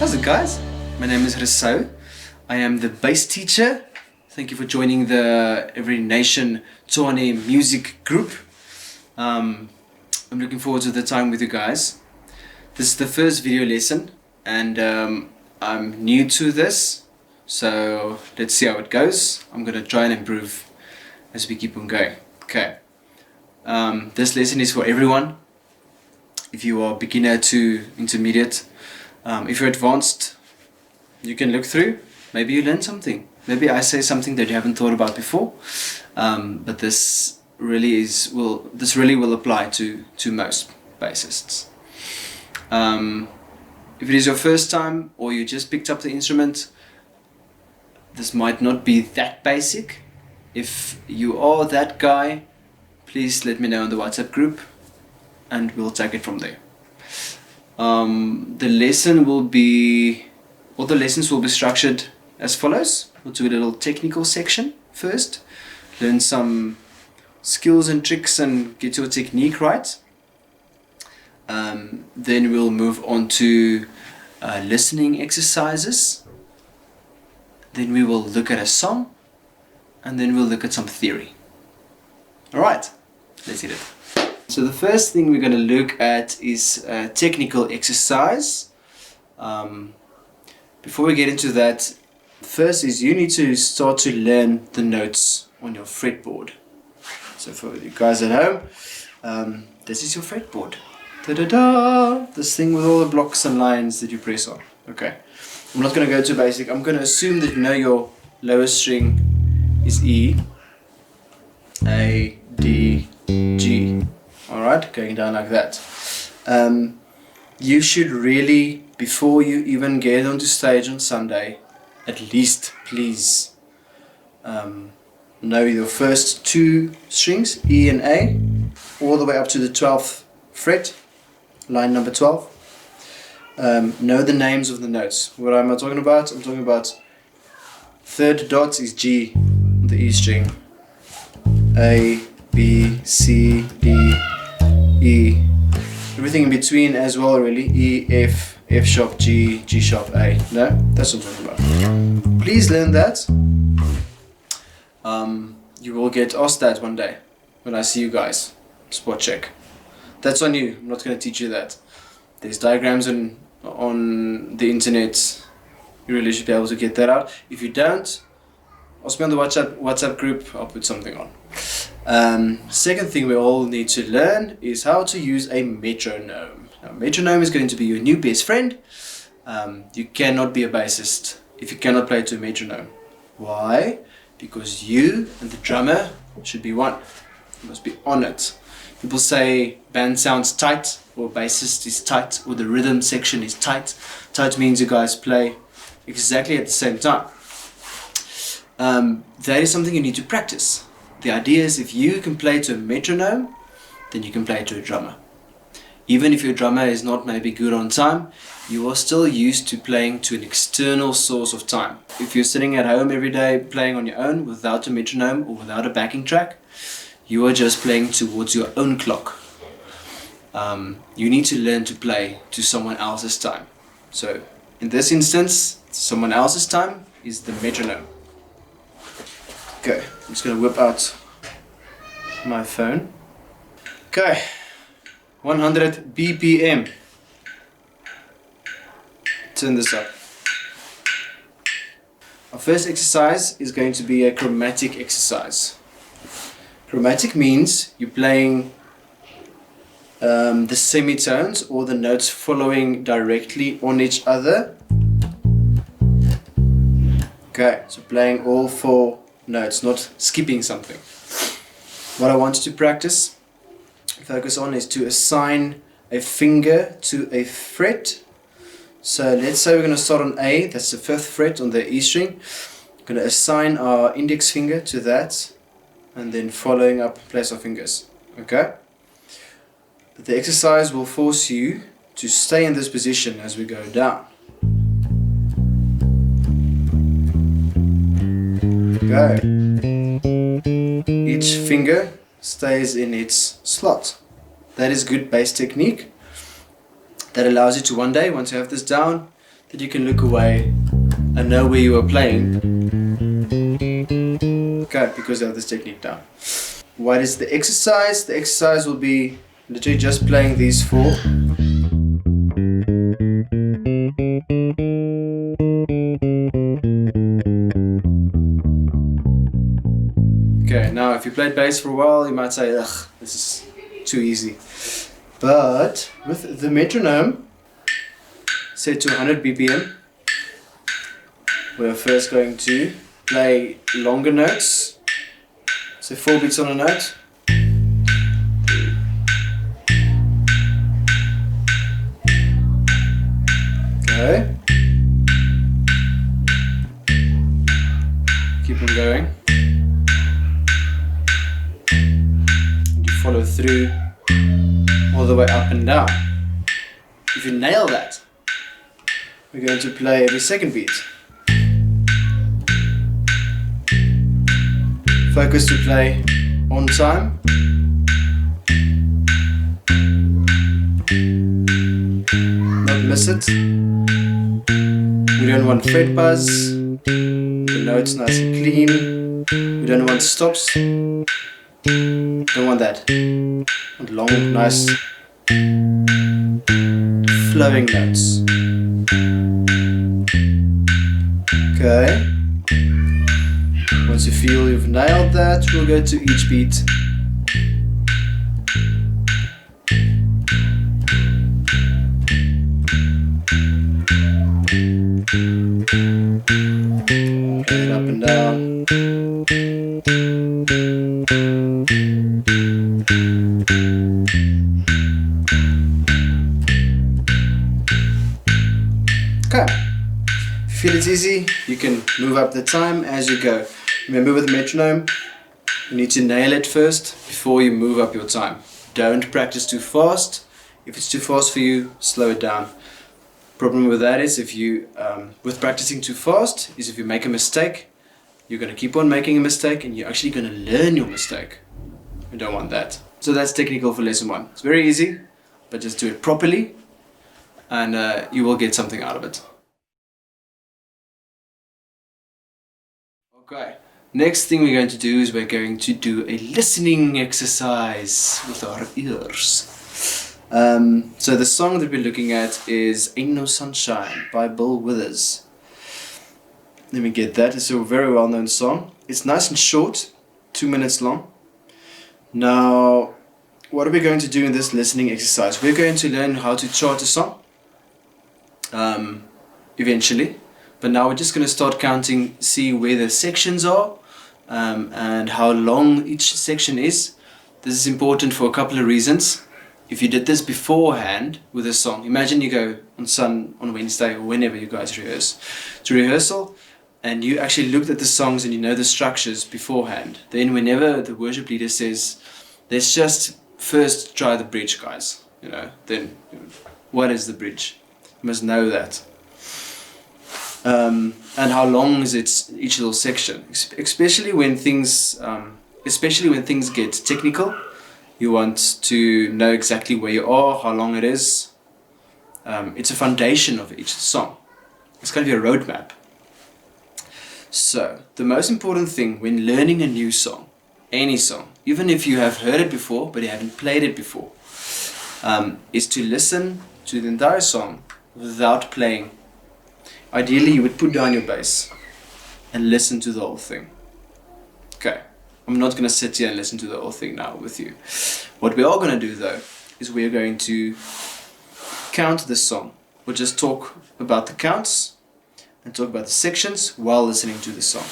How's it, guys? My name is Russouw. I am the bass teacher. Thank you for joining the Every Nation Tshwane music group. I'm looking forward to the time with you guys. This is the first video lesson and I'm new to this, so let's see how it goes. I'm gonna try and improve as we keep on going. Okay. This lesson is for everyone. If you are beginner to intermediate, if you're advanced, you can look through. Maybe you learn something. Maybe I say something that you haven't thought about before. But this really will apply to most bassists. If it is your first time or you just picked up the instrument, this might not be that basic. If you are that guy, please let me know in the WhatsApp group and we'll take it from there. The lessons will be structured as follows. We'll do a little technical section first, learn some skills and tricks and get your technique right. Then we'll move on to listening exercises. Then we will look at a song and then we'll look at some theory. Alright, let's hit it. So the first thing we're going to look at is technical exercise. Before we get into that, first is you need to start to learn the notes on your fretboard. So for you guys at home, this is your fretboard. Da-da-da! This thing with all the blocks and lines that you press on. Okay. I'm not going to go too basic. I'm going to assume that you know your lowest string is E, A, D, G. Alright, going down like that. You should really, before you even get onto stage on Sunday, at least please know your first two strings, E and A, all the way up to the 12th fret, line number 12. Know the names of the notes. What am I talking about? I'm talking about third dot is G on the E string, A, B, C, D, E, everything in between as well really, E, F, F sharp, G, G sharp, A. No? That's what I'm talking about. Please learn that. You will get asked that one day when I see you guys. Spot check. That's on you. I'm not going to teach you that. There's diagrams on the internet. You really should be able to get that out. If you don't, ask me on the WhatsApp group. I'll put something on. Second thing we all need to learn is how to use a metronome. Now, metronome is going to be your new best friend. You cannot be a bassist if you cannot play to a metronome. Why? Because you and the drummer should be one. You must be on it. People say band sounds tight, or bassist is tight, or the rhythm section is tight. Tight means you guys play exactly at the same time. That is something you need to practice. The idea is if you can play to a metronome, then you can play to a drummer. Even if your drummer is not maybe good on time, you are still used to playing to an external source of time. If you're sitting at home every day playing on your own without a metronome or without a backing track, you are just playing towards your own clock. You need to learn to play to someone else's time. So in this instance, someone else's time is the metronome. Okay, I'm just going to whip out my phone. Okay, 100 BPM. Turn this up. Our first exercise is going to be a chromatic exercise. Chromatic means you're playing the semitones or the notes following directly on each other. Okay, so playing all four notes, not skipping something. What I want you to focus on is to assign a finger to a fret. So let's say we're going to start on A, that's the 5th fret on the E string. We're going to assign our index finger to that and then following up place our fingers. Okay? The exercise will force you to stay in this position as we go down. Okay. Each finger stays in its slot. That is good bass technique. That allows you to one day, once you have this down, that you can look away and know where you are playing. Okay, because I have this technique down. What is the exercise? The exercise will be literally just playing these four. Okay, now if you played bass for a while, you might say, ugh, this is too easy. But with the metronome set to 100 BPM, we're first going to play longer notes. So 4 beats on a note. Okay. Keep on going. And you follow through all the way up and down. If you nail that, we're going to play every second beat. Focus to play on time. Not miss it. We don't want fret buzz. The notes nice and clean. We don't want stops. Don't want that. We want long, nice, flowing notes. Okay. Once you feel you've nailed that, we'll go to each beat. Play it up and down. Okay. If you feel it's easy, you can move up the time as you go. Remember with the metronome, you need to nail it first before you move up your time. Don't practice too fast. If it's too fast for you, slow it down. Problem with that is if you, with practicing too fast, is if you make a mistake, you're going to keep on making a mistake and you're actually going to learn your mistake. We don't want that. So that's technical for lesson 1. It's very easy, but just do it properly and you will get something out of it. Okay. Next thing we're going to do is we're going to do a listening exercise with our ears. So the song that we're looking at is Ain't No Sunshine by Bill Withers. Let me get that. It's a very well-known song. It's nice and short, 2 minutes long. Now, what are we going to do in this listening exercise? We're going to learn how to chart a song eventually. But now we're just going to start counting, see where the sections are and how long each section is. This is important for a couple of reasons. If you did this beforehand with a song, imagine you go on Wednesday or whenever you guys rehearse to rehearsal, and you actually looked at the songs and you know the structures beforehand. Then whenever the worship leader says, let's just first try the bridge, guys, then what is the bridge? You must know that. And how long is each little section, especially when things get technical. You want to know exactly where you are, how long it is. It's a foundation of each song. It's kind of your roadmap. So the most important thing when learning a new song, any song, even if you have heard it before but you haven't played it before, is to listen to the entire song without playing. Ideally, you would put down your bass and listen to the whole thing. Okay, I'm not going to sit here and listen to the whole thing now with you. What we are going to do though, is we're going to count this song. We'll just talk about the counts and talk about the sections while listening to the song.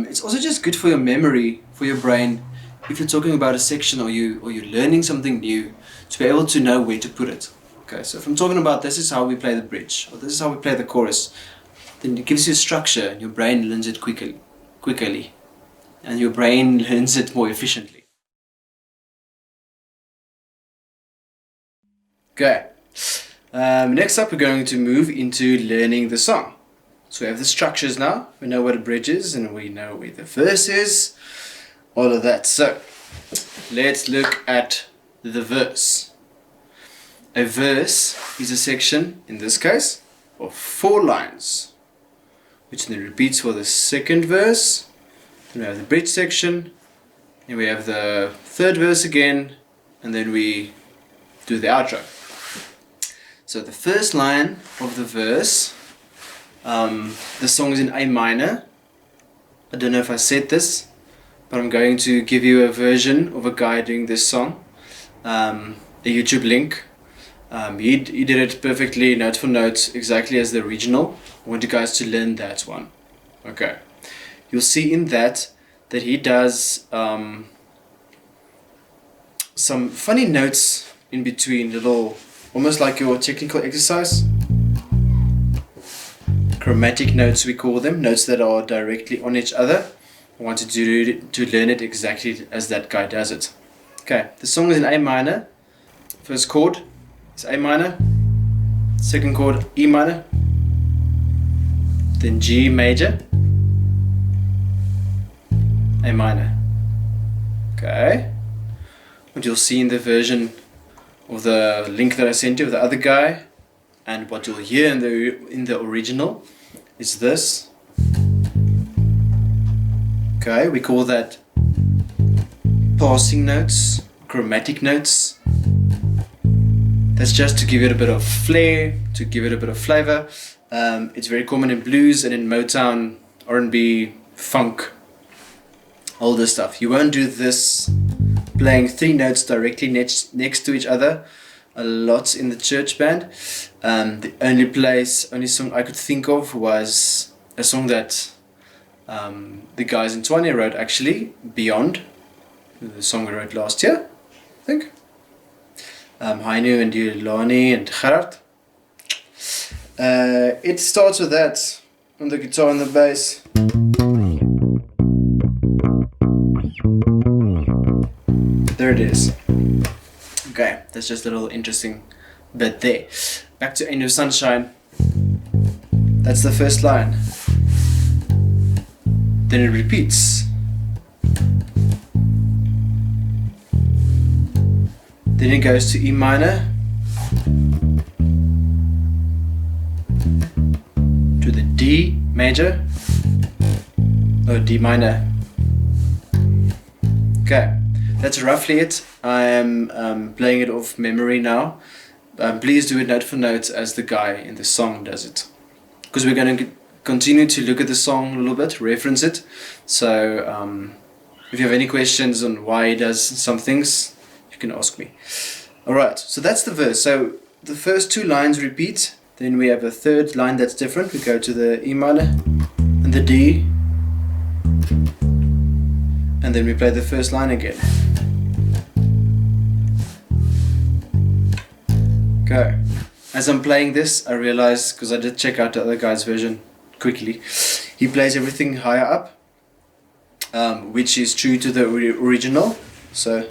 It's also just good for your memory, for your brain, if you're talking about a section or you're learning something new, to be able to know where to put it. Okay, so if I'm talking about this is how we play the bridge, or this is how we play the chorus, then it gives you a structure and your brain learns it quickly, and your brain learns it more efficiently. Okay, next up we're going to move into learning the song. So we have the structures now, we know what a bridge is and we know where the verse is, all of that. So let's look at the verse. A verse is a section, in this case, of 4 lines, which then repeats for the second verse. Then we have the bridge section, and we have the third verse again, and then we do the outro. So the first line of the verse, the song is in A minor. I don't know if I said this, but I'm going to give you a version of a guy doing this song, a YouTube link. He did it perfectly, note for note, exactly as the original. I want you guys to learn that one. Okay. You'll see in that he does some funny notes in between, little, almost like your technical exercise. Chromatic notes, we call them, notes that are directly on each other. I want you to learn it exactly as that guy does it. Okay, the song is in A minor. First chord is A minor. Second chord, E minor. Then G major. A minor. Okay. What you'll see in the version of the link that I sent you of the other guy, and what you'll hear in the original, is this. Okay, we call that passing notes, chromatic notes. That's just to give it a bit of flair, to give it a bit of flavor. It's very common in blues and in Motown, R&B, funk, all this stuff. You won't do this playing 3 notes directly next to each other a lot in the church band. The only song I could think of was a song that the guys in Tshwane wrote, actually, Beyond, the song we wrote last year, I think. Hainu and Yulani and Gerard. It starts with that on the guitar and the bass. There it is. Okay, that's just a little interesting bit there. Back to Ain't No Sunshine. That's the first line. Then it repeats. Then it goes to E minor, to the D major, or D minor. Okay, that's roughly it. I am playing it off memory now. Please do it note for note as the guy in the song does it, because we're going to continue to look at the song a little bit, reference it. So if you have any questions on why he does some things, you can ask me. Alright, so that's the verse. So the first 2 lines repeat, then we have a third line that's different. We go to the E minor and the D, and then we play the first line again. Okay. As I'm playing this, I realize, because I did check out the other guy's version quickly, he plays everything higher up, which is true to the original. So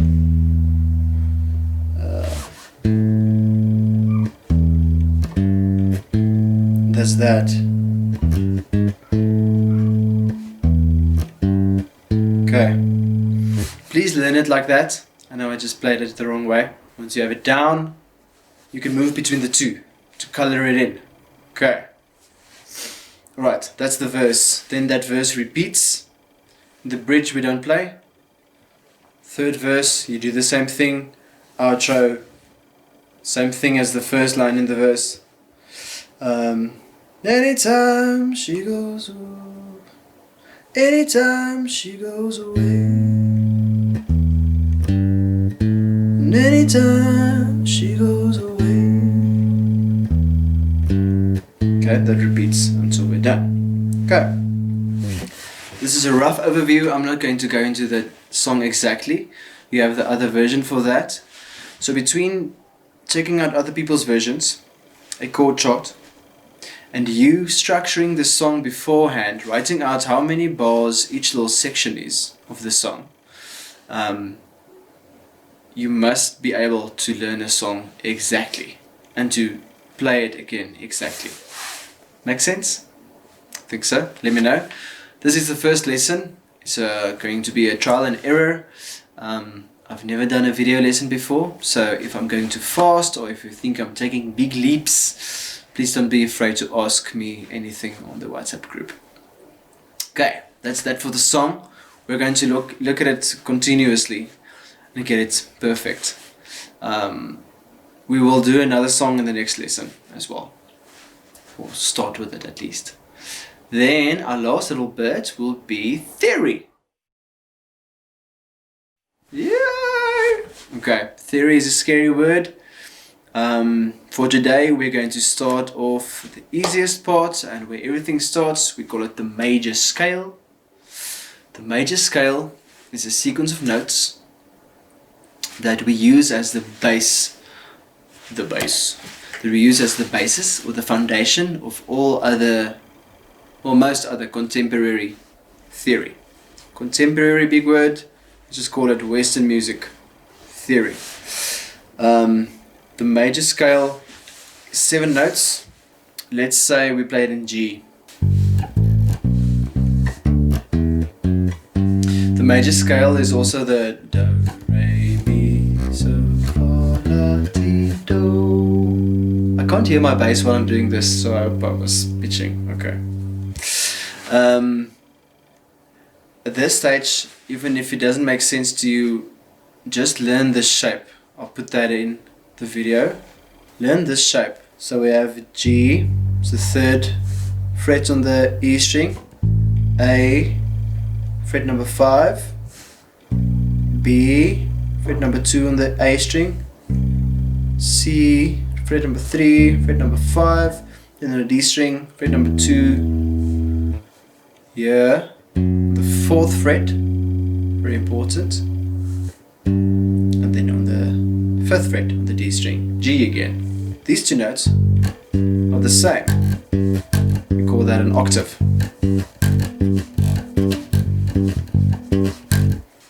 that's that. Okay. Please learn it like that. I know I just played it the wrong way. Once you have it down, you can move between the 2 to color it in. Okay. Alright, that's the verse. Then that verse repeats. The bridge we don't play. Third verse, you do the same thing. Outro, same thing as the first line in the verse. Anytime she goes away, anytime she goes away, and anytime she goes away. Okay, that repeats until we're done. Okay. This is a rough overview. I'm not going to go into the song exactly. You have the other version for that. So between checking out other people's versions, a chord chart, and you structuring the song beforehand, writing out how many bars each little section is of the song, you must be able to learn a song exactly and to play it again exactly. Make sense? I think so. Let me know. This is the first lesson. It's going to be a trial and error. I've never done a video lesson before, so if I'm going too fast or if you think I'm taking big leaps, please don't be afraid to ask me anything on the WhatsApp group. Okay, that's that for the song. We're going to look at it continuously and get it perfect. We will do another song in the next lesson as well, or start with it at least. Then our last little bit will be theory. Yay! Okay, theory is a scary word. For today we're going to start off with the easiest part, and where everything starts we call it the major scale. The major scale is a sequence of notes that we use as the basis or the foundation of all other, or most other contemporary theory. Contemporary, big word. Just call it Western music theory. The major scale is 7 notes. Let's say we play it in G. The major scale is also the do, re, mi, so, fa, la, ti, do. I can't hear my bass while I'm doing this, so I hope I was pitching. Okay. At this stage, even if it doesn't make sense to you, just learn this shape. I'll put that in the video. Learn this shape. So we have G, it's the 3rd fret on the E string, A, fret number 5, B, fret number 2 on the A string, C, fret number 3, fret number 5, then on the D string, fret number 2, here, the 4th fret, very important, and then on the 5th fret on the D string, G again. These 2 notes are the same. We call that an octave.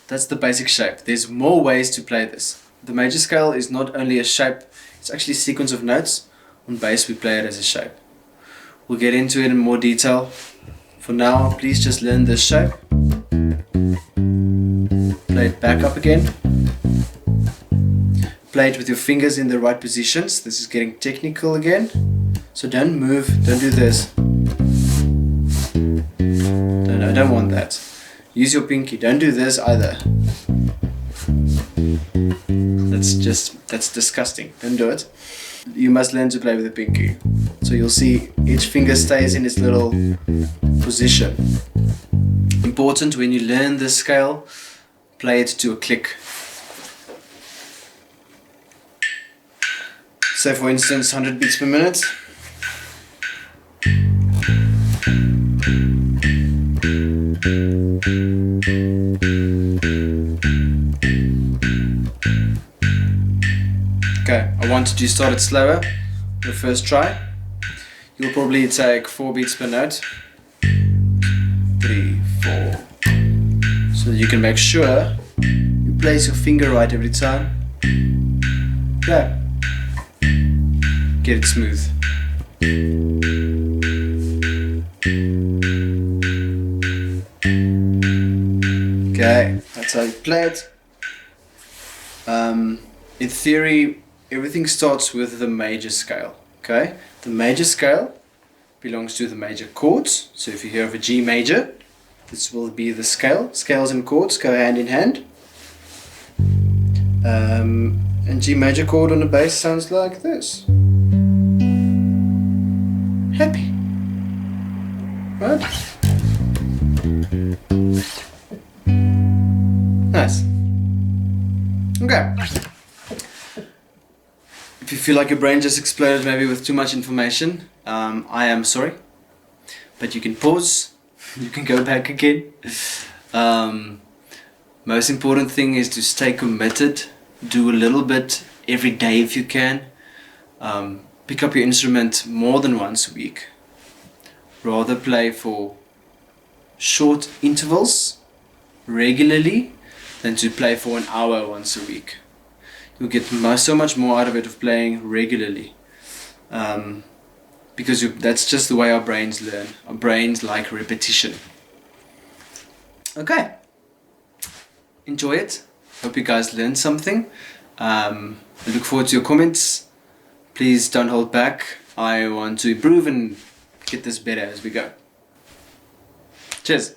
That's the basic shape. There's more ways to play this. The major scale is not only a shape, it's actually a sequence of notes. On bass we play it as a shape. We'll get into it in more detail. For now, please just learn this shape. Play it back up again. Play it with your fingers in the right positions. This is getting technical again. So don't move, don't do this. I don't want that. Use your pinky, don't do this either. That's disgusting, don't do it. You must learn to play with the pinky. So you'll see each finger stays in its little position. Important when you learn this scale, play it to a click. Say for instance 100 beats per minute. Okay, I wanted you to start it slower. The first try. You'll probably take 4 beats per note. 3, 4. So that you can make sure you place your finger right every time. Okay. Get it smooth. Okay, that's how you play it. In theory, everything starts with the major scale. Okay, the major scale belongs to the major chords. So if you hear of a G major, this will be the scale. Scales and chords go hand in hand. And G major chord on the bass sounds like this. Happy, right? Nice. Okay. If you feel like your brain just exploded maybe with too much information, I am sorry. But you can pause, you can go back again. Most important thing is to stay committed. Do a little bit every day if you can. Pick up your instrument more than once a week. Rather play for short intervals regularly than to play for an hour once a week. You'll get so much more out of it of playing regularly, because that's just the way our brains learn. Our brains like repetition. Okay, enjoy it. Hope you guys learned something. I look forward to your comments. Please don't hold back. I want to improve and get this better as we go. Cheers.